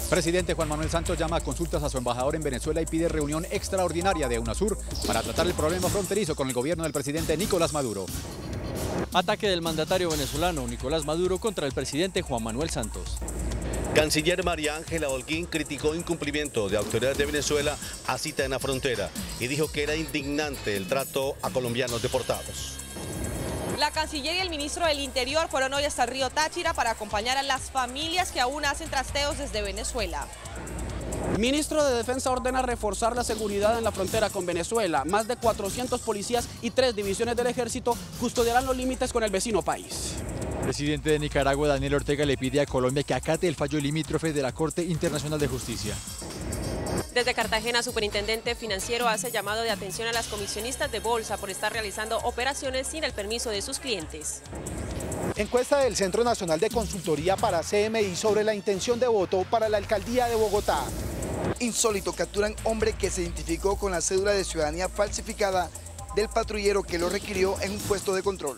Presidente Juan Manuel Santos llama a consultas a su embajador en Venezuela y pide reunión extraordinaria de UNASUR para tratar el problema fronterizo con el gobierno del presidente Nicolás Maduro. Ataque del mandatario venezolano Nicolás Maduro contra el presidente Juan Manuel Santos. Canciller María Ángela Holguín criticó incumplimiento de autoridades de Venezuela a cita en la frontera y dijo que era indignante el trato a colombianos deportados. La canciller y el ministro del Interior fueron hoy hasta el río Táchira para acompañar a las familias que aún hacen trasteos desde Venezuela. El ministro de Defensa ordena reforzar la seguridad en la frontera con Venezuela. Más de 400 policías y 3 divisiones del ejército custodiarán los límites con el vecino país. El presidente de Nicaragua, Daniel Ortega, le pide a Colombia que acate el fallo limítrofe de la Corte Internacional de Justicia. Desde Cartagena, superintendente financiero hace llamado de atención a las comisionistas de bolsa por estar realizando operaciones sin el permiso de sus clientes. Encuesta del Centro Nacional de Consultoría para CMI sobre la intención de voto para la alcaldía de Bogotá. Insólito, capturan hombre que se identificó con la cédula de ciudadanía falsificada del patrullero que lo requirió en un puesto de control.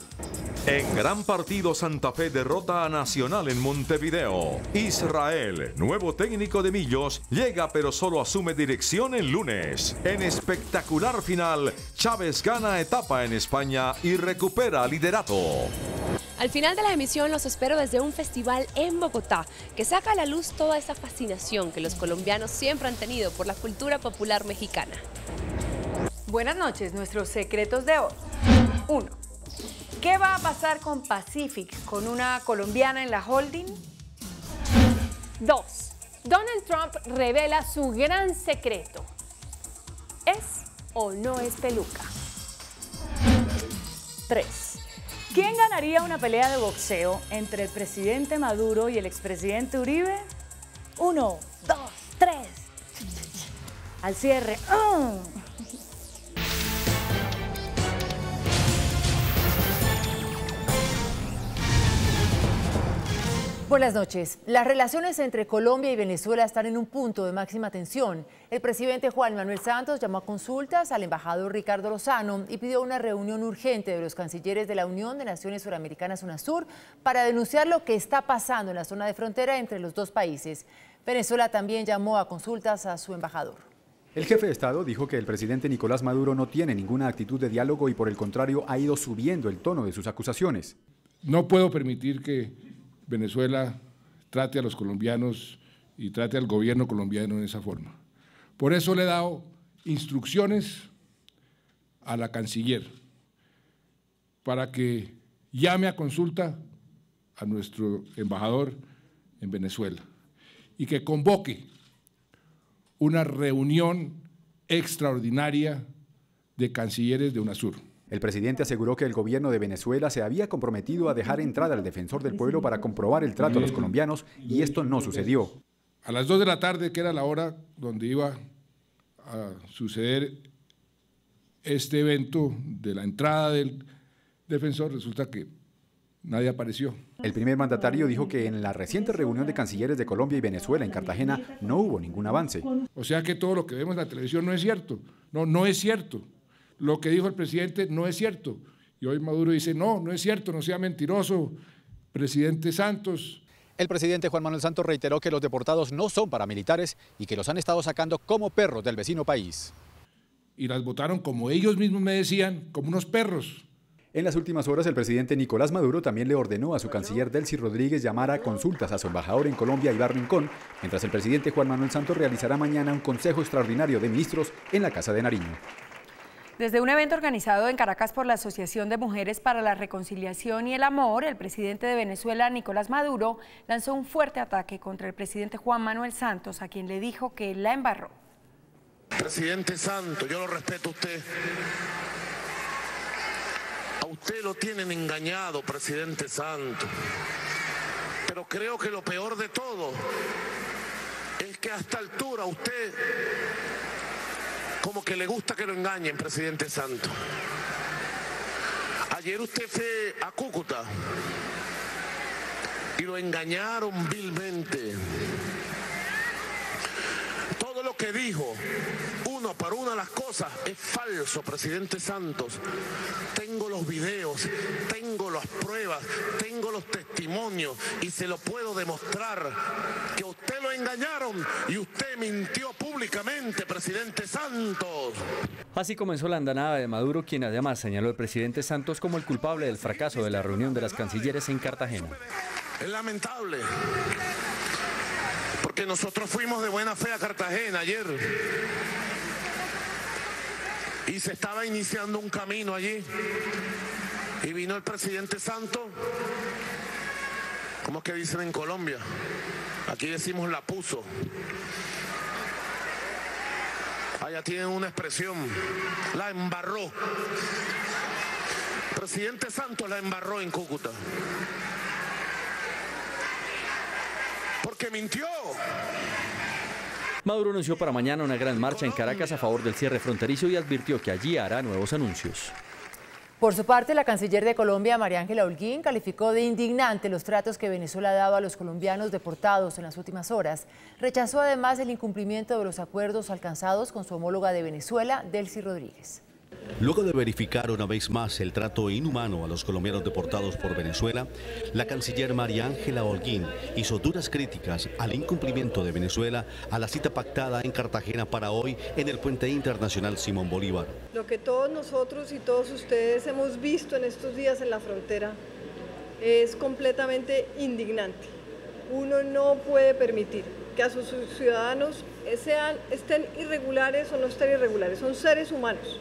En gran partido, Santa Fe derrota a Nacional en Montevideo. Israel, nuevo técnico de Millos, llega pero solo asume dirección el lunes. En espectacular final, Chávez gana etapa en España y recupera liderato. Al final de la emisión los espero desde un festival en Bogotá que saca a la luz toda esa fascinación que los colombianos siempre han tenido por la cultura popular mexicana. Buenas noches, nuestros secretos de hoy. 1. ¿Qué va a pasar con Pacific, con una colombiana en la holding? 2. Donald Trump revela su gran secreto. ¿Es o no es peluca? 3. ¿Quién ganaría una pelea de boxeo entre el presidente Maduro y el expresidente Uribe? 1, 2, 3. Al cierre. Buenas noches. Las relaciones entre Colombia y Venezuela están en un punto de máxima tensión. El presidente Juan Manuel Santos llamó a consultas al embajador Ricardo Lozano y pidió una reunión urgente de los cancilleres de la Unión de Naciones Suramericanas UNASUR para denunciar lo que está pasando en la zona de frontera entre los dos países. Venezuela también llamó a consultas a su embajador. El jefe de Estado dijo que el presidente Nicolás Maduro no tiene ninguna actitud de diálogo y por el contrario ha ido subiendo el tono de sus acusaciones. No puedo permitir que Venezuela trate a los colombianos y trate al gobierno colombiano de esa forma. Por eso le he dado instrucciones a la canciller para que llame a consulta a nuestro embajador en Venezuela y que convoque una reunión extraordinaria de cancilleres de UNASUR. El presidente aseguró que el gobierno de Venezuela se había comprometido a dejar entrar al defensor del pueblo para comprobar el trato a los colombianos y esto no sucedió. A las 2 de la tarde, que era la hora donde iba a suceder este evento de la entrada del defensor, resulta que nadie apareció. El primer mandatario dijo que en la reciente reunión de cancilleres de Colombia y Venezuela en Cartagena no hubo ningún avance. O sea que todo lo que vemos en la televisión no es cierto. No es cierto. Lo que dijo el presidente no es cierto. Y hoy Maduro dice, no es cierto, no sea mentiroso, presidente Santos. El presidente Juan Manuel Santos reiteró que los deportados no son paramilitares y que los han estado sacando como perros del vecino país. Y las votaron, como ellos mismos me decían, como unos perros. En las últimas horas, el presidente Nicolás Maduro también le ordenó a su canciller Delcy Rodríguez llamar a consultas a su embajador en Colombia, Iván Rincón, mientras el presidente Juan Manuel Santos realizará mañana un consejo extraordinario de ministros en la Casa de Nariño. Desde un evento organizado en Caracas por la Asociación de Mujeres para la Reconciliación y el Amor, el presidente de Venezuela, Nicolás Maduro, lanzó un fuerte ataque contra el presidente Juan Manuel Santos, a quien le dijo que la embarró. Presidente Santos, yo lo respeto a usted. A usted lo tienen engañado, presidente Santos. Pero creo que lo peor de todo es que a esta altura usted como que le gusta que lo engañen, presidente Santos. Ayer usted fue a Cúcuta y lo engañaron vilmente. Todo lo que dijo, uno por una de las cosas, es falso, presidente Santos. Tengo los videos, tengo las pruebas, tengo los testimonios. testimonio y se lo puedo demostrar, que usted lo engañaron y usted mintió públicamente, presidente Santos. Así comenzó la andanada de Maduro, quien además señaló al presidente Santos como el culpable del fracaso de la reunión de las cancilleres en Cartagena. Es lamentable, porque nosotros fuimos de buena fe a Cartagena ayer y se estaba iniciando un camino allí y vino el presidente Santos, ¿cómo es que dicen en Colombia? Aquí decimos la puso. Allá tienen una expresión, la embarró. El presidente Santos la embarró en Cúcuta. Porque mintió. Maduro anunció para mañana una gran marcha en Caracas a favor del cierre fronterizo y advirtió que allí hará nuevos anuncios. Por su parte, la canciller de Colombia, María Ángela Holguín, calificó de indignante los tratos que Venezuela ha dado a los colombianos deportados en las últimas horas. Rechazó además el incumplimiento de los acuerdos alcanzados con su homóloga de Venezuela, Delcy Rodríguez. Luego de verificar una vez más el trato inhumano a los colombianos deportados por Venezuela, la canciller María Ángela Holguín hizo duras críticas al incumplimiento de Venezuela a la cita pactada en Cartagena para hoy en el Puente Internacional Simón Bolívar. Lo que todos nosotros y todos ustedes hemos visto en estos días en la frontera es completamente indignante. Uno no puede permitir que a sus ciudadanos estén irregulares o no estén irregulares, son seres humanos.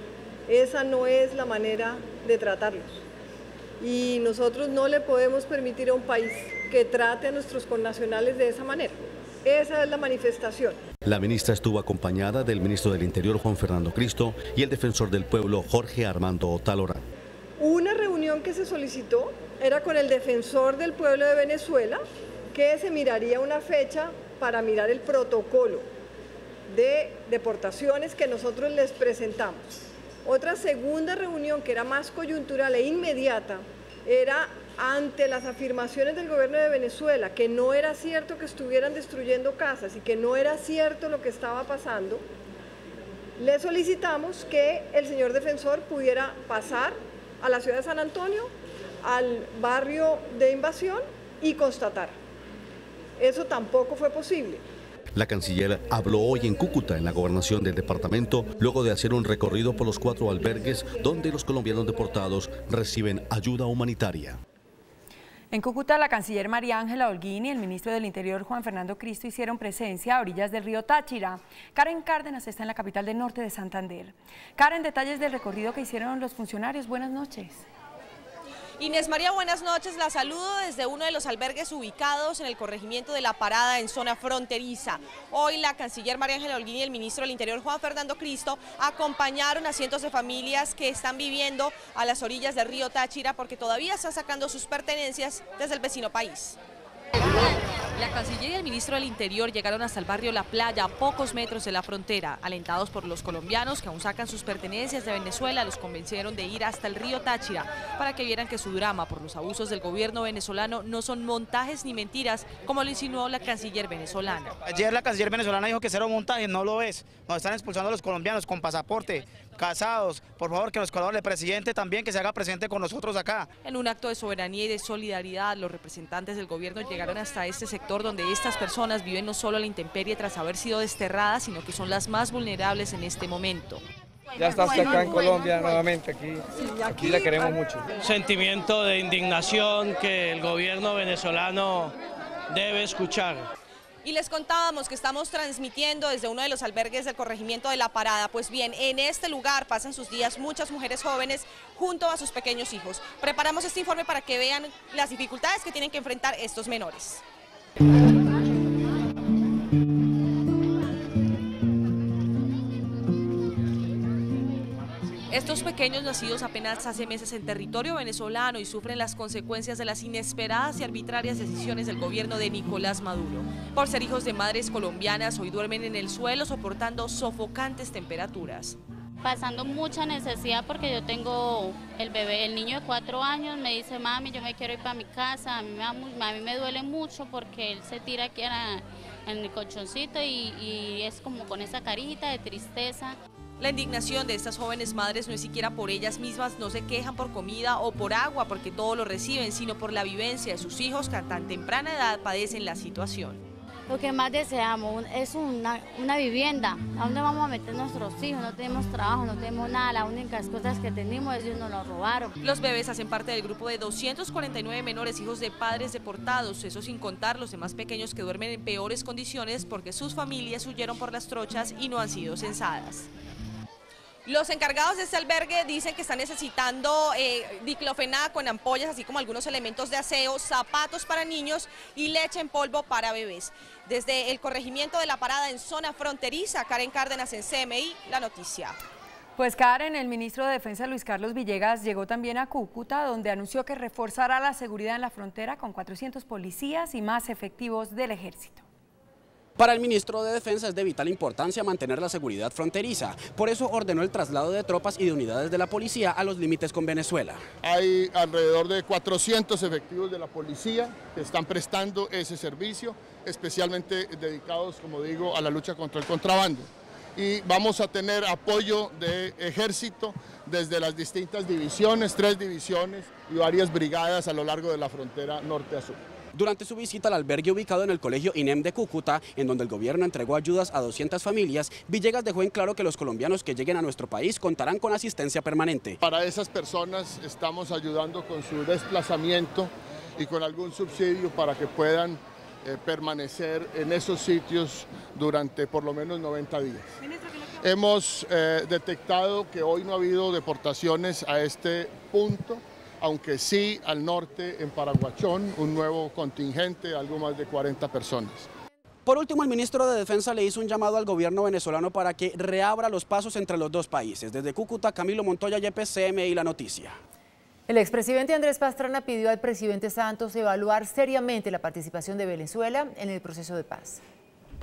Esa no es la manera de tratarlos. Y nosotros no le podemos permitir a un país que trate a nuestros connacionales de esa manera. Esa es la manifestación. La ministra estuvo acompañada del ministro del Interior, Juan Fernando Cristo, y el defensor del pueblo, Jorge Armando Otálora. Una reunión que se solicitó era con el defensor del pueblo de Venezuela, que se miraría una fecha para mirar el protocolo de deportaciones que nosotros les presentamos. Otra segunda reunión que era más coyuntural e inmediata era ante las afirmaciones del gobierno de Venezuela que no era cierto que estuvieran destruyendo casas y que no era cierto lo que estaba pasando. Le solicitamos que el señor defensor pudiera pasar a la ciudad de San Antonio, al barrio de Invasión y constatar. Eso tampoco fue posible. La canciller habló hoy en Cúcuta, en la gobernación del departamento, luego de hacer un recorrido por los 4 albergues donde los colombianos deportados reciben ayuda humanitaria. En Cúcuta, la canciller María Ángela Holguín y el ministro del Interior, Juan Fernando Cristo, hicieron presencia a orillas del río Táchira. Karen Cárdenas está en la capital del norte de Santander. Karen, detalles del recorrido que hicieron los funcionarios. Buenas noches. Inés María, buenas noches. La saludo desde uno de los albergues ubicados en el corregimiento de La Parada, en zona fronteriza. Hoy la canciller María Ángela Holguín y el ministro del Interior, Juan Fernando Cristo, acompañaron a cientos de familias que están viviendo a las orillas del río Táchira porque todavía están sacando sus pertenencias desde el vecino país. La canciller y el ministro del Interior llegaron hasta el barrio La Playa, a pocos metros de la frontera. Alentados por los colombianos que aún sacan sus pertenencias de Venezuela, los convencieron de ir hasta el río Táchira para que vieran que su drama por los abusos del gobierno venezolano no son montajes ni mentiras, como lo insinuó la canciller venezolana. Ayer la canciller venezolana dijo que cero montajes, no lo es. Nos están expulsando a los colombianos con pasaporte, casados. Por favor, que nos colabore el presidente también, que se haga presente con nosotros acá. En un acto de soberanía y de solidaridad, los representantes del gobierno llegaron hasta este sector donde estas personas viven no solo a la intemperie tras haber sido desterradas, sino que son las más vulnerables en este momento. Ya está acá en Colombia nuevamente, aquí la queremos mucho. Sentimiento de indignación que el gobierno venezolano debe escuchar. Y les contábamos que estamos transmitiendo desde uno de los albergues del corregimiento de La Parada. Pues bien, en este lugar pasan sus días muchas mujeres jóvenes junto a sus pequeños hijos. Preparamos este informe para que vean las dificultades que tienen que enfrentar estos menores. Estos pequeños nacidos apenas hace meses en territorio venezolano y sufren las consecuencias de las inesperadas y arbitrarias decisiones del gobierno de Nicolás Maduro. Por ser hijos de madres colombianas, hoy duermen en el suelo soportando sofocantes temperaturas. Pasando mucha necesidad porque yo tengo el bebé, el niño de 4 años, me dice, mami, yo me quiero ir para mi casa, a mí me duele mucho porque él se tira aquí en el colchoncito y es como con esa carita de tristeza. La indignación de estas jóvenes madres no es siquiera por ellas mismas, no se quejan por comida o por agua porque todo lo reciben, sino por la vivencia de sus hijos que a tan temprana edad padecen la situación. Lo que más deseamos es una vivienda. ¿A dónde vamos a meter nuestros hijos? No tenemos trabajo, no tenemos nada. Las únicas cosas que tenemos, ellos nos lo robaron. Los bebés hacen parte del grupo de 249 menores hijos de padres deportados, eso sin contar los demás pequeños que duermen en peores condiciones porque sus familias huyeron por las trochas y no han sido censadas. Los encargados de este albergue dicen que están necesitando diclofenaco en ampollas, así como algunos elementos de aseo, zapatos para niños y leche en polvo para bebés. Desde el corregimiento de La Parada en zona fronteriza, Karen Cárdenas en CMI, La Noticia. Pues Karen, el ministro de Defensa Luis Carlos Villegas llegó también a Cúcuta, donde anunció que reforzará la seguridad en la frontera con 400 policías y más efectivos del ejército. Para el ministro de Defensa es de vital importancia mantener la seguridad fronteriza. Por eso ordenó el traslado de tropas y de unidades de la policía a los límites con Venezuela. Hay alrededor de 400 efectivos de la policía que están prestando ese servicio, especialmente dedicados, como digo, a la lucha contra el contrabando. Y vamos a tener apoyo de ejército desde las distintas divisiones, 3 divisiones y varias brigadas a lo largo de la frontera norte a sur. Durante su visita al albergue ubicado en el colegio INEM de Cúcuta, en donde el gobierno entregó ayudas a 200 familias, Villegas dejó en claro que los colombianos que lleguen a nuestro país contarán con asistencia permanente. Para esas personas estamos ayudando con su desplazamiento y con algún subsidio para que puedan permanecer en esos sitios durante por lo menos 90 días. Hemos detectado que hoy no ha habido deportaciones a este punto, aunque sí al norte, en Paraguachón, un nuevo contingente, algo más de 40 personas. Por último, el ministro de Defensa le hizo un llamado al gobierno venezolano para que reabra los pasos entre los dos países. Desde Cúcuta, Camilo Montoya, Yepes, CMI, La Noticia. El expresidente Andrés Pastrana pidió al presidente Santos evaluar seriamente la participación de Venezuela en el proceso de paz.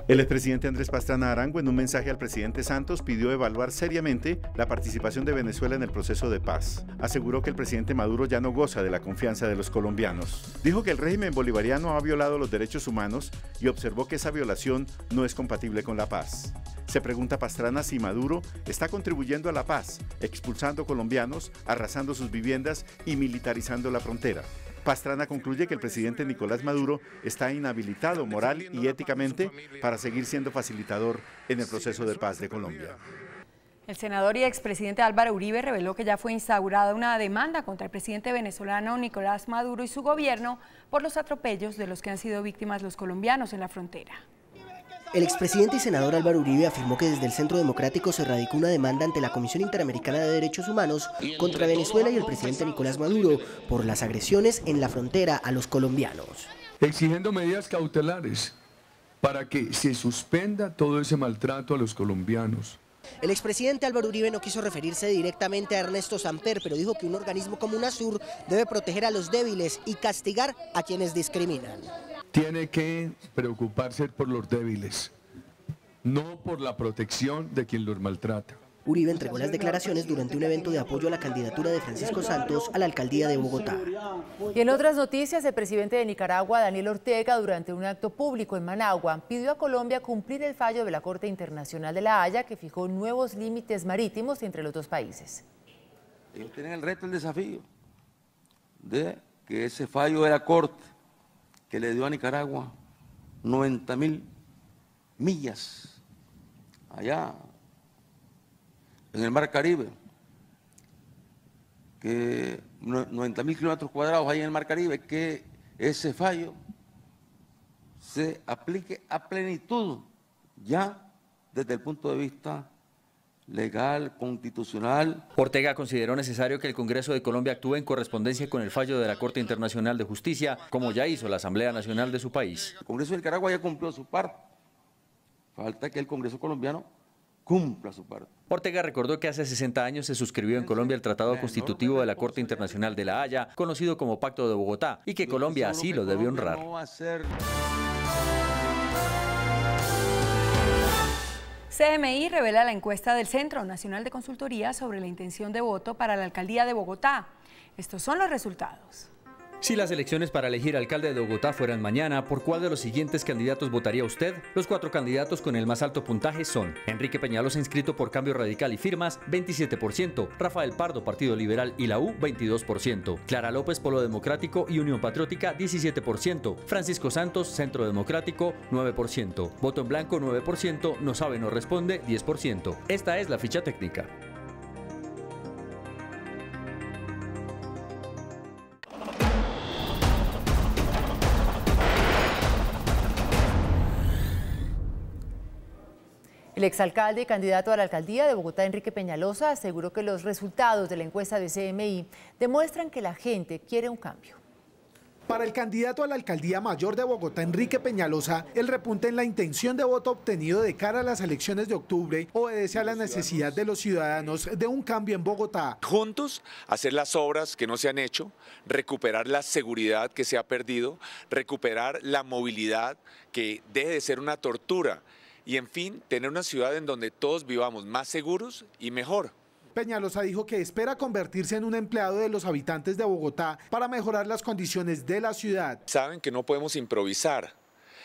El expresidente Andrés Pastrana Arango, en un mensaje al presidente Santos, pidió evaluar seriamente la participación de Venezuela en el proceso de paz. Aseguró que el presidente Maduro ya no goza de la confianza de los colombianos. Dijo que el régimen bolivariano ha violado los derechos humanos y observó que esa violación no es compatible con la paz. Se pregunta Pastrana si Maduro está contribuyendo a la paz, expulsando colombianos, arrasando sus viviendas y militarizando la frontera. Pastrana concluye que el presidente Nicolás Maduro está inhabilitado moral y éticamente para seguir siendo facilitador en el proceso de paz de Colombia. El senador y expresidente Álvaro Uribe reveló que ya fue instaurada una demanda contra el presidente venezolano Nicolás Maduro y su gobierno por los atropellos de los que han sido víctimas los colombianos en la frontera. El expresidente y senador Álvaro Uribe afirmó que desde el Centro Democrático se radicó una demanda ante la Comisión Interamericana de Derechos Humanos contra Venezuela y el presidente Nicolás Maduro por las agresiones en la frontera a los colombianos. Exigiendo medidas cautelares para que se suspenda todo ese maltrato a los colombianos. El expresidente Álvaro Uribe no quiso referirse directamente a Ernesto Samper, pero dijo que un organismo como UNASUR debe proteger a los débiles y castigar a quienes discriminan. Tiene que preocuparse por los débiles, no por la protección de quien los maltrata. Uribe entregó las declaraciones durante un evento de apoyo a la candidatura de Francisco Santos a la alcaldía de Bogotá. Y en otras noticias, el presidente de Nicaragua, Daniel Ortega, durante un acto público en Managua, pidió a Colombia cumplir el fallo de la Corte Internacional de La Haya que fijó nuevos límites marítimos entre los dos países. Ellos tienen el reto, el desafío de que ese fallo de la Corte que le dio a Nicaragua 90.000 millas allá en el Mar Caribe, que 90.000 kilómetros cuadrados ahí en el Mar Caribe, que ese fallo se aplique a plenitud ya desde el punto de vista legal, constitucional. Ortega consideró necesario que el Congreso de Colombia actúe en correspondencia con el fallo de la Corte Internacional de Justicia, como ya hizo la Asamblea Nacional de su país. El Congreso de Nicaragua ya cumplió su parte. Falta que el Congreso colombiano cumpla su parte. Ortega recordó que hace 60 años se suscribió en Colombia el Tratado Constitutivo de la Corte Internacional de La Haya, conocido como Pacto de Bogotá, y que Colombia así lo debe honrar. CMI revela la encuesta del Centro Nacional de Consultoría sobre la intención de voto para la alcaldía de Bogotá. Estos son los resultados. Si las elecciones para elegir alcalde de Bogotá fueran mañana, ¿por cuál de los siguientes candidatos votaría usted? Los 4 candidatos con el más alto puntaje son Enrique Peñalosa, inscrito por Cambio Radical y Firmas, 27%, Rafael Pardo, Partido Liberal y la U, 22%, Clara López, Polo Democrático y Unión Patriótica, 17%, Francisco Santos, Centro Democrático, 9%, Voto en Blanco, 9%, No sabe, no responde, 10%. Esta es la ficha técnica. El exalcalde y candidato a la alcaldía de Bogotá, Enrique Peñalosa, aseguró que los resultados de la encuesta de CMI demuestran que la gente quiere un cambio. Para el candidato a la alcaldía mayor de Bogotá, Enrique Peñalosa, el repunte en la intención de voto obtenido de cara a las elecciones de octubre obedece a la necesidad de los ciudadanos de un cambio en Bogotá. Juntos, hacer las obras que no se han hecho, recuperar la seguridad que se ha perdido, recuperar la movilidad que deje de ser una tortura y, en fin, tener una ciudad en donde todos vivamos más seguros y mejor. Peñalosa dijo que espera convertirse en un empleado de los habitantes de Bogotá para mejorar las condiciones de la ciudad. Saben que no podemos improvisar,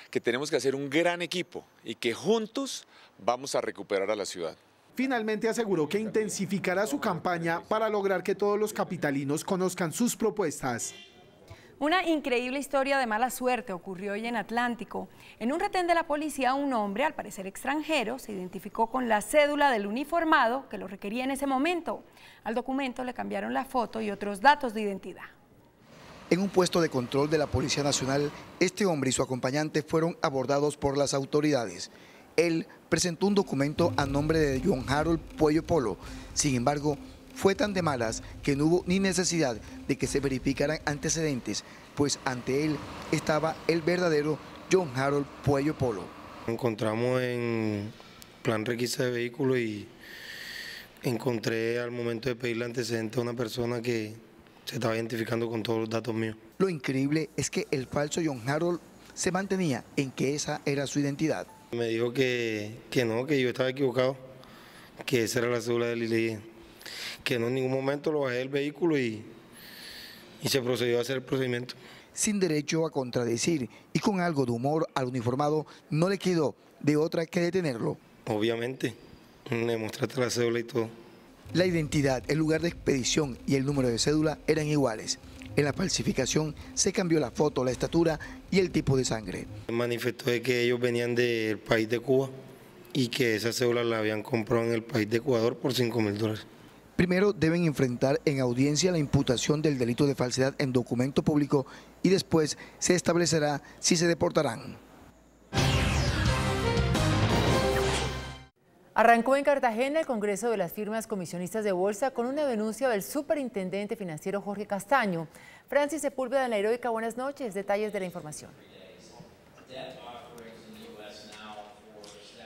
que tenemos que hacer un gran equipo y que juntos vamos a recuperar a la ciudad. Finalmente aseguró que intensificará su campaña para lograr que todos los capitalinos conozcan sus propuestas. Una increíble historia de mala suerte ocurrió hoy en Atlántico. En un retén de la policía, un hombre, al parecer extranjero, se identificó con la cédula del uniformado que lo requería en ese momento. Al documento le cambiaron la foto y otros datos de identidad. En un puesto de control de la Policía Nacional, este hombre y su acompañante fueron abordados por las autoridades. Él presentó un documento a nombre de John Harold Puello Polo. Sin embargo, fue tan de malas que no hubo ni necesidad de que se verificaran antecedentes, pues ante él estaba el verdadero John Harold Puello Polo. Encontramos en plan requisa de vehículo y encontré al momento de pedirle antecedentes a una persona que se estaba identificando con todos los datos míos. Lo increíble es que el falso John Harold se mantenía en que esa era su identidad. Me dijo que no, que yo estaba equivocado, que esa era la cédula de él y le dije que no, en ningún momento lo bajé del vehículo y se procedió a hacer el procedimiento. Sin derecho a contradecir y con algo de humor al uniformado, no le quedó de otra que detenerlo. Obviamente, me mostraste la cédula y todo. La identidad, el lugar de expedición y el número de cédula eran iguales. En la falsificación se cambió la foto, la estatura y el tipo de sangre. Manifestó de que ellos venían del país de Cuba y que esa cédula la habían comprado en el país de Ecuador por $5.000. Primero deben enfrentar en audiencia la imputación del delito de falsedad en documento público y después se establecerá si se deportarán. Arrancó en Cartagena el Congreso de las Firmas Comisionistas de Bolsa con una denuncia del superintendente financiero Jorge Castaño. Francis Sepúlveda en La Heroica, buenas noches. Detalles de la información.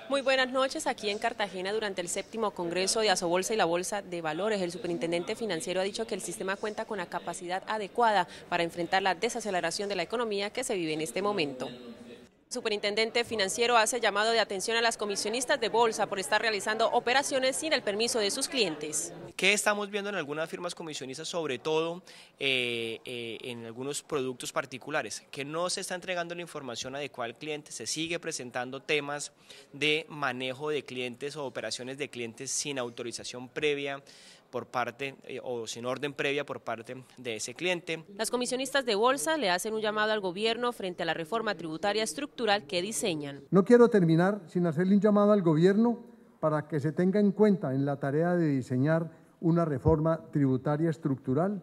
Muy buenas noches. Aquí en Cartagena, durante el 7º Congreso de Asobolsa y la Bolsa de Valores, el superintendente financiero ha dicho que el sistema cuenta con la capacidad adecuada para enfrentar la desaceleración de la economía que se vive en este momento. El superintendente financiero hace llamado de atención a las comisionistas de bolsa por estar realizando operaciones sin el permiso de sus clientes. ¿Qué estamos viendo en algunas firmas comisionistas, sobre todo en algunos productos particulares? Que no se está entregando la información adecuada al cliente, se sigue presentando temas de manejo de clientes o operaciones de clientes sin autorización previa por parte o sin orden previa por parte de ese cliente. Las comisionistas de bolsa le hacen un llamado al gobierno frente a la reforma tributaria estructural que diseñan. No quiero terminar sin hacerle un llamado al gobierno para que se tenga en cuenta en la tarea de diseñar una reforma tributaria estructural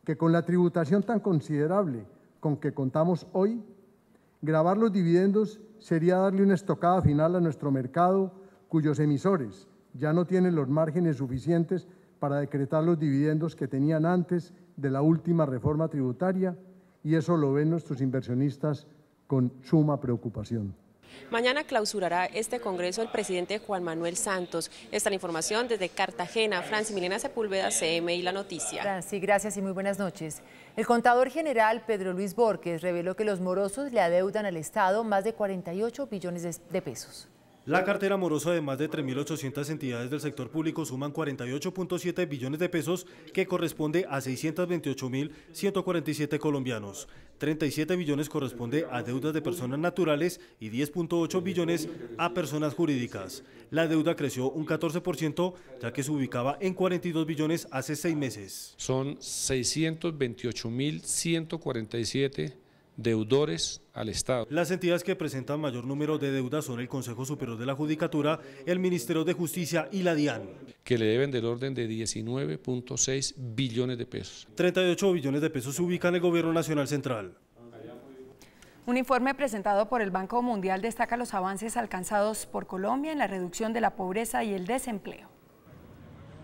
que, con la tributación tan considerable con que contamos hoy, gravar los dividendos sería darle una estocada final a nuestro mercado, cuyos emisores ya no tienen los márgenes suficientes para decretar los dividendos que tenían antes de la última reforma tributaria, y eso lo ven nuestros inversionistas con suma preocupación. Mañana clausurará este congreso el presidente Juan Manuel Santos. Esta es la información desde Cartagena. Franci Milena Sepúlveda, CMI La Noticia. Franci, gracias y muy buenas noches. El contador general Pedro Luis Borges reveló que los morosos le adeudan al Estado más de 48 billones de pesos. La cartera morosa de más de 3.800 entidades del sector público suman 48.7 billones de pesos, que corresponde a 628.147 colombianos. 37 billones corresponde a deudas de personas naturales y 10.8 billones a personas jurídicas. La deuda creció un 14%, ya que se ubicaba en 42 billones hace 6 meses. Son 628.147 deudores al Estado. Las entidades que presentan mayor número de deudas son el Consejo Superior de la Judicatura, el Ministerio de Justicia y la DIAN, que le deben del orden de 19.6 billones de pesos. 38 billones de pesos se ubican en el Gobierno Nacional Central. Un informe presentado por el Banco Mundial destaca los avances alcanzados por Colombia en la reducción de la pobreza y el desempleo.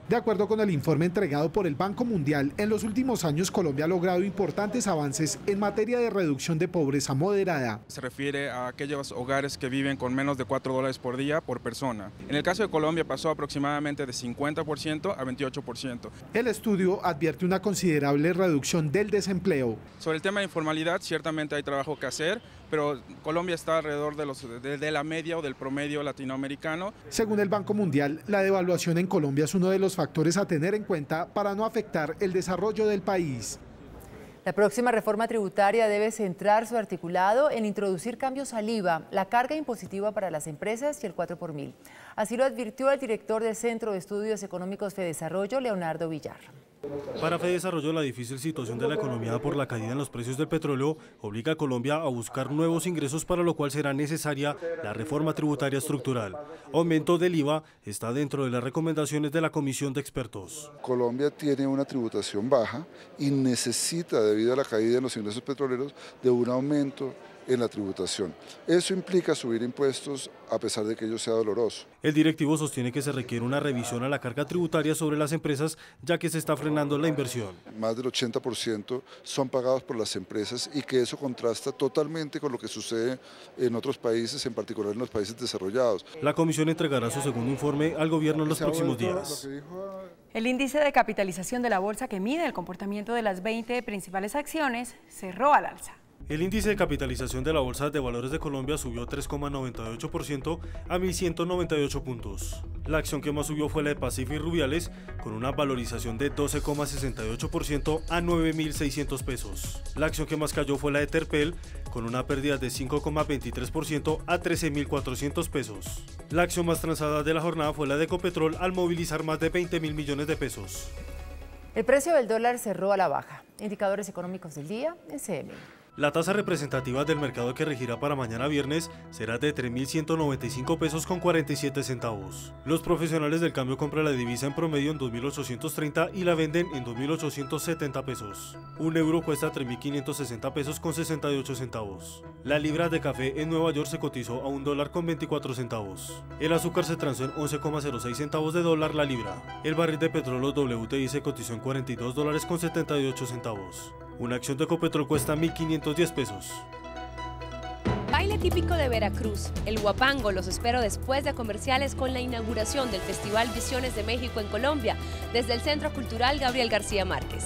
De acuerdo con el informe entregado por el Banco Mundial, en los últimos años Colombia ha logrado importantes avances en materia de reducción de pobreza moderada. Se refiere a aquellos hogares que viven con menos de $4 por día por persona. En el caso de Colombia pasó aproximadamente de 50% a 28%. El estudio advierte una considerable reducción del desempleo. Sobre el tema de informalidad, ciertamente hay trabajo que hacer, pero Colombia está alrededor de la media o del promedio latinoamericano. Según el Banco Mundial, la devaluación en Colombia es uno de los factores a tener en cuenta para no afectar el desarrollo del país. La próxima reforma tributaria debe centrar su articulado en introducir cambios al IVA, la carga impositiva para las empresas y el 4 por mil. Así lo advirtió el director del Centro de Estudios Económicos Fedesarrollo, Leonardo Villar. Para Fedesarrollo, la difícil situación de la economía por la caída en los precios del petróleo obliga a Colombia a buscar nuevos ingresos, para lo cual será necesaria la reforma tributaria estructural. Aumento del IVA está dentro de las recomendaciones de la comisión de expertos. Colombia tiene una tributación baja y necesita, debido a la caída en los ingresos petroleros, de un aumento en la tributación. Eso implica subir impuestos a pesar de que ello sea doloroso. El directivo sostiene que se requiere una revisión a la carga tributaria sobre las empresas, ya que se está frenando la inversión. Más del 80% son pagados por las empresas y que eso contrasta totalmente con lo que sucede en otros países, en particular en los países desarrollados. La comisión entregará su segundo informe al gobierno en los próximos días. El índice de capitalización de la bolsa, que mide el comportamiento de las 20 principales acciones, cerró al alza. El índice de capitalización de la Bolsa de Valores de Colombia subió 3,98% a 1.198 puntos. La acción que más subió fue la de Pacific Rubiales, con una valorización de 12,68% a 9.600 pesos. La acción que más cayó fue la de Terpel, con una pérdida de 5,23% a 13.400 pesos. La acción más transada de la jornada fue la de Ecopetrol, al movilizar más de 20.000 millones de pesos. El precio del dólar cerró a la baja. Indicadores económicos del día en CM. La tasa representativa del mercado, que regirá para mañana viernes, será de 3.195 pesos con 47 centavos. Los profesionales del cambio compran la divisa en promedio en 2.830 y la venden en 2.870 pesos. Un euro cuesta 3.560 pesos con 68 centavos. La libra de café en Nueva York se cotizó a $1 con 24 centavos. El azúcar se transó en 11,06 centavos de dólar la libra. El barril de petróleo WTI se cotizó en $42 con 78 centavos. Una acción de Ecopetrol cuesta 1.510 pesos. Baile típico de Veracruz, el huapango. Los espero después de comerciales con la inauguración del Festival Visiones de México en Colombia, desde el Centro Cultural Gabriel García Márquez.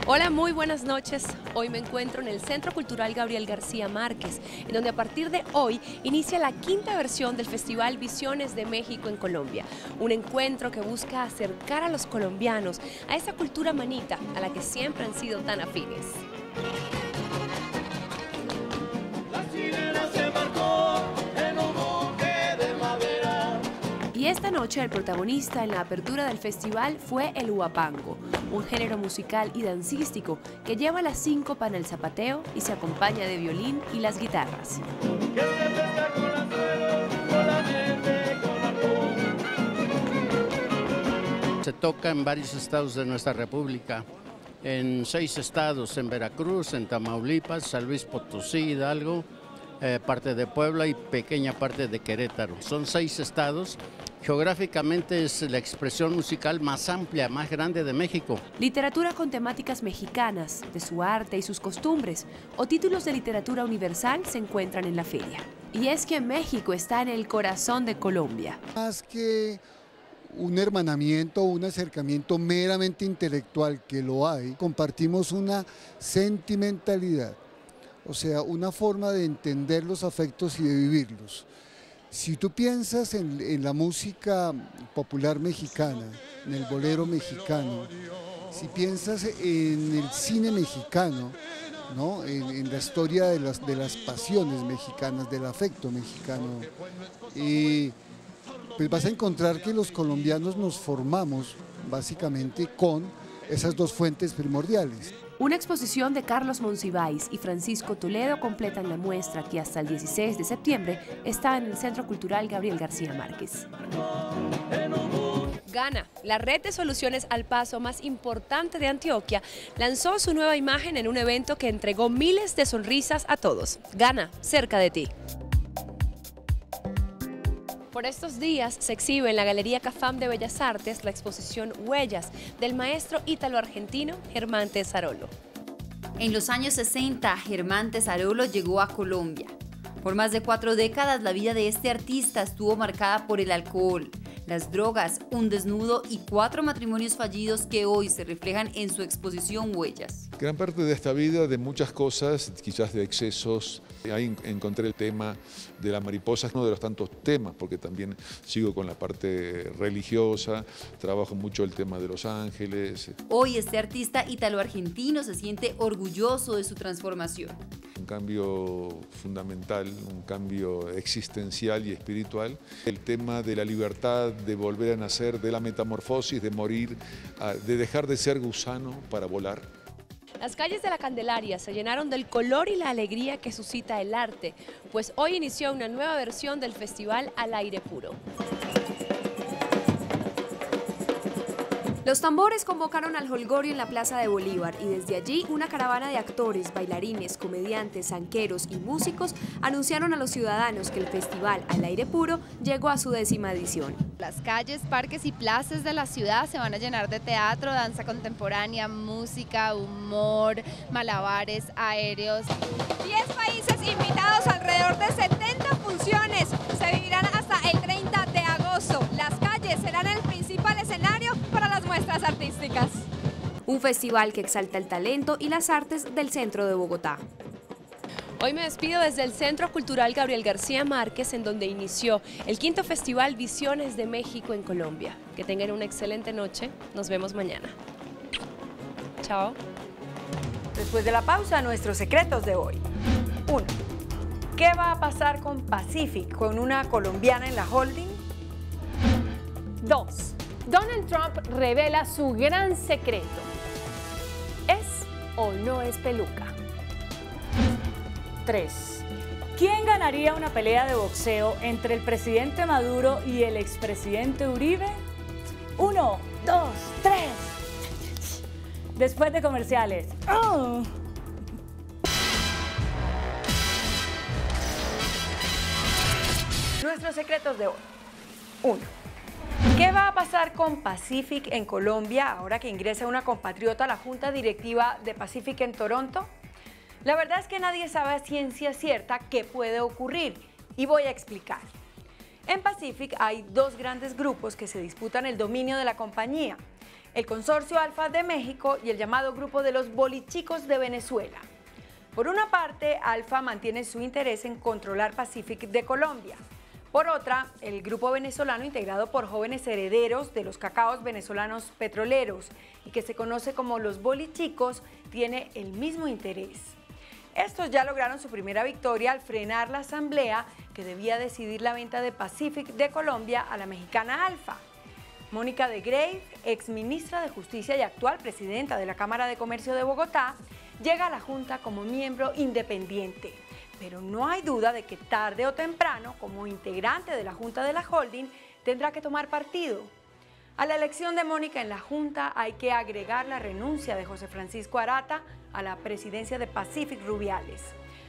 Hola, muy buenas noches. Hoy me encuentro en el Centro Cultural Gabriel García Márquez, en donde a partir de hoy inicia la 5ª versión del Festival Visiones de México en Colombia. Un encuentro que busca acercar a los colombianos a esa cultura manita a la que siempre han sido tan afines. Y esta noche el protagonista en la apertura del festival fue el huapango, un género musical y dancístico que lleva la síncopa en el zapateo y se acompaña de violín y las guitarras. Se toca en varios estados de nuestra república, en 6 estados, en Veracruz, en Tamaulipas, San Luis Potosí, Hidalgo, parte de Puebla y pequeña parte de Querétaro. Son 6 estados. Geográficamente es la expresión musical más amplia, más grande de México. Literatura con temáticas mexicanas, de su arte y sus costumbres, o títulos de literatura universal se encuentran en la feria. Y es que México está en el corazón de Colombia. Más que un hermanamiento, un acercamiento meramente intelectual, que lo hay, compartimos una sentimentalidad, o sea, una forma de entender los afectos y de vivirlos. Si tú piensas en la música popular mexicana, en el bolero mexicano, si piensas en el cine mexicano, ¿no? En la historia de las pasiones mexicanas, del afecto mexicano, pues vas a encontrar que los colombianos nos formamos básicamente con esas dos fuentes primordiales. Una exposición de Carlos Monsiváis y Francisco Toledo completan la muestra que hasta el 16 de septiembre está en el Centro Cultural Gabriel García Márquez. Gana, la red de soluciones al paso más importante de Antioquia, lanzó su nueva imagen en un evento que entregó miles de sonrisas a todos. Gana, cerca de ti. Por estos días se exhibe en la Galería Cafam de Bellas Artes la exposición Huellas del maestro ítalo-argentino Germán Tesarolo. En los años 60, Germán Tesarolo llegó a Colombia. Por más de 4 décadas, la vida de este artista estuvo marcada por el alcohol, las drogas, un desnudo y 4 matrimonios fallidos que hoy se reflejan en su exposición Huellas. Gran parte de esta vida, de muchas cosas, quizás de excesos. Ahí encontré el tema de la mariposa, uno de los tantos temas, porque también sigo con la parte religiosa, trabajo mucho el tema de los ángeles. Hoy este artista ítalo-argentino se siente orgulloso de su transformación. Un cambio fundamental, un cambio existencial y espiritual. El tema de la libertad, de volver a nacer, de la metamorfosis, de morir, de dejar de ser gusano para volar. Las calles de la Candelaria se llenaron del color y la alegría que suscita el arte, pues hoy inició una nueva versión del festival Al Aire Puro. Los tambores convocaron al jolgorio en la Plaza de Bolívar y desde allí una caravana de actores, bailarines, comediantes, zanqueros y músicos anunciaron a los ciudadanos que el festival Al Aire Puro llegó a su 10ª edición. Las calles, parques y plazas de la ciudad se van a llenar de teatro, danza contemporánea, música, humor, malabares, aéreos. 10 países invitados, alrededor de 70 funciones se vivirán hasta el 30 de agosto. Las calles serán el principal escenario para las muestras artísticas. Un festival que exalta el talento y las artes del centro de Bogotá. Hoy me despido desde el Centro Cultural Gabriel García Márquez, en donde inició el 5º Festival Visiones de México en Colombia. Que tengan una excelente noche. Nos vemos mañana. Chao. Después de la pausa, nuestros secretos de hoy. 1. ¿Qué va a pasar con Pacific, con una colombiana en la holding? 2. Donald Trump revela su gran secreto. ¿Es o no es peluca? 3. ¿Quién ganaría una pelea de boxeo entre el presidente Maduro y el expresidente Uribe? 1, 2, 3. Después de comerciales. ¡Oh! Nuestros secretos de hoy. 1. ¿Qué va a pasar con Pacific en Colombia ahora que ingresa una compatriota a la junta directiva de Pacific en Toronto? La verdad es que nadie sabe a ciencia cierta qué puede ocurrir y voy a explicar. En Pacific hay 2 grandes grupos que se disputan el dominio de la compañía: el Consorcio Alfa de México y el llamado Grupo de los Bolichicos de Venezuela. Por una parte, Alfa mantiene su interés en controlar Pacific de Colombia. Por otra, el grupo venezolano, integrado por jóvenes herederos de los cacaos venezolanos petroleros y que se conoce como los Bolichicos, tiene el mismo interés. Estos ya lograron su primera victoria al frenar la asamblea que debía decidir la venta de Pacific de Colombia a la mexicana Alfa. Mónica de Greiff, exministra de Justicia y actual presidenta de la Cámara de Comercio de Bogotá, llega a la Junta como miembro independiente. Pero no hay duda de que tarde o temprano, como integrante de la Junta de la Holding, tendrá que tomar partido. A la elección de Mónica en la Junta hay que agregar la renuncia de José Francisco Arata a la presidencia de Pacific Rubiales.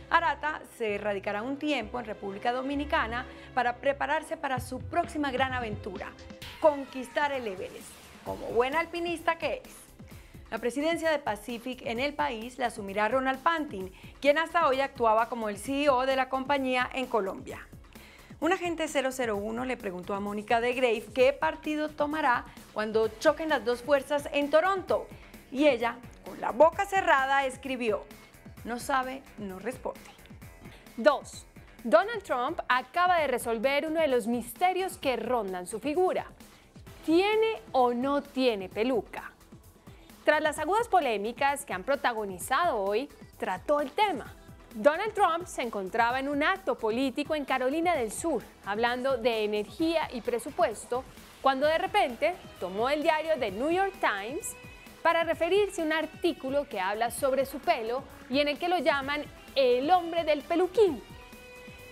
Arata se radicará un tiempo en República Dominicana para prepararse para su próxima gran aventura: conquistar el Everest, como buena alpinista que es. La presidencia de Pacific en el país la asumirá Ronald Pantin, quien hasta hoy actuaba como el CEO de la compañía en Colombia. Un agente 001 le preguntó a Mónica de Greiff qué partido tomará cuando choquen las 2 fuerzas en Toronto, y ella, con la boca cerrada, escribió: no sabe, no responde. 2. Donald Trump acaba de resolver uno de los misterios que rondan su figura. ¿Tiene o no tiene peluca? Tras las agudas polémicas que han protagonizado hoy, trató el tema. Donald Trump se encontraba en un acto político en Carolina del Sur, hablando de energía y presupuesto, cuando de repente tomó el diario The New York Times para referirse a un artículo que habla sobre su pelo y en el que lo llaman el hombre del peluquín.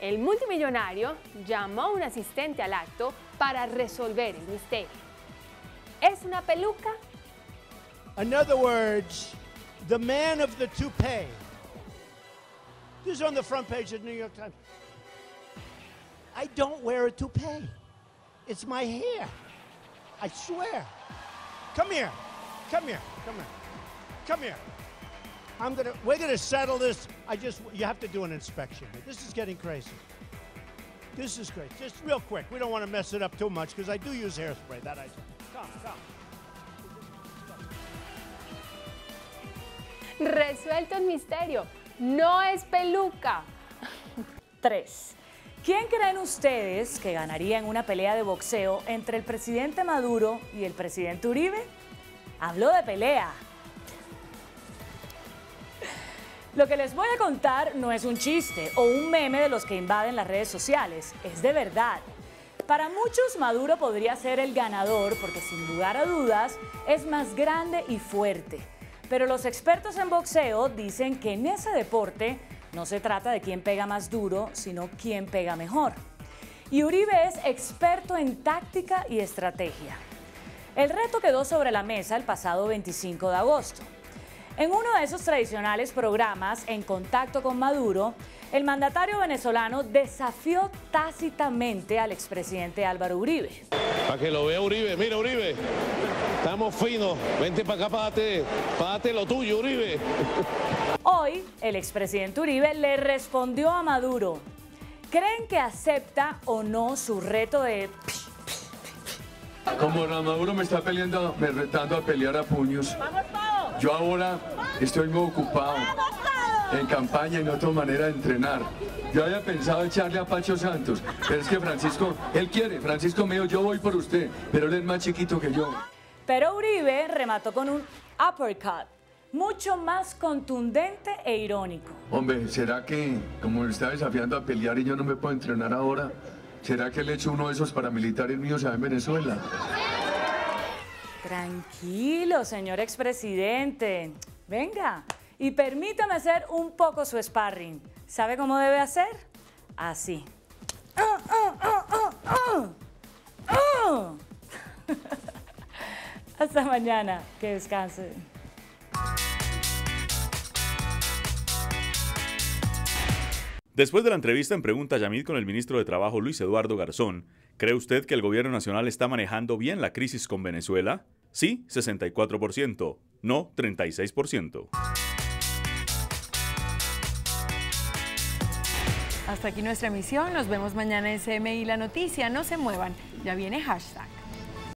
El multimillonario llamó a un asistente al acto para resolver el misterio. ¿Es una peluca? In other words, the man of the toupee. This is on the front page of the New York Times. I don't wear a toupee. It's my hair. I swear. Come here. Come here. Come here. Come here. We're gonna settle this. You have to do an inspection. This is getting crazy. This is crazy. Just real quick. We don't want to mess it up too much because I do use hairspray. That I come. Resuelto el misterio. No es peluca. 3. ¿Quién creen ustedes que ganaría en una pelea de boxeo entre el presidente Maduro y el presidente Uribe? Hablo de pelea. Lo que les voy a contar no es un chiste o un meme de los que invaden las redes sociales, es de verdad. Para muchos Maduro podría ser el ganador porque sin lugar a dudas es más grande y fuerte. Pero los expertos en boxeo dicen que en ese deporte no se trata de quién pega más duro, sino quién pega mejor. Y Uribe es experto en táctica y estrategia. El reto quedó sobre la mesa el pasado 25 de agosto. En uno de esos tradicionales programas, En Contacto con Maduro, el mandatario venezolano desafió tácitamente al expresidente Álvaro Uribe. Para que lo vea Uribe, mira Uribe, estamos finos, vente para acá, págate lo tuyo Uribe. Hoy, el expresidente Uribe le respondió a Maduro. ¿Creen que acepta o no su reto de... Como Maduro me está retando a pelear a puños, yo ahora estoy muy ocupado en campaña y no tengo manera de entrenar. Yo había pensado echarle a Pacho Santos, pero es que Francisco, él quiere, Francisco me dijo, yo voy por usted, pero él es más chiquito que yo. Pero Uribe remató con un uppercut, mucho más contundente e irónico. Hombre, ¿será que, como me está desafiando a pelear y yo no me puedo entrenar ahora, será que le echo uno de esos paramilitares míos allá en Venezuela? Tranquilo, señor expresidente. Venga, y permítame hacer un poco su sparring. ¿Sabe cómo debe hacer? Así. Hasta mañana. Que descanse. Después de la entrevista en Pregunta Yamid con el ministro de Trabajo Luis Eduardo Garzón, ¿cree usted que el gobierno nacional está manejando bien la crisis con Venezuela? Sí, 64%. No, 36%. Hasta aquí nuestra emisión. Nos vemos mañana en CMI La Noticia. No se muevan. Ya viene hashtag.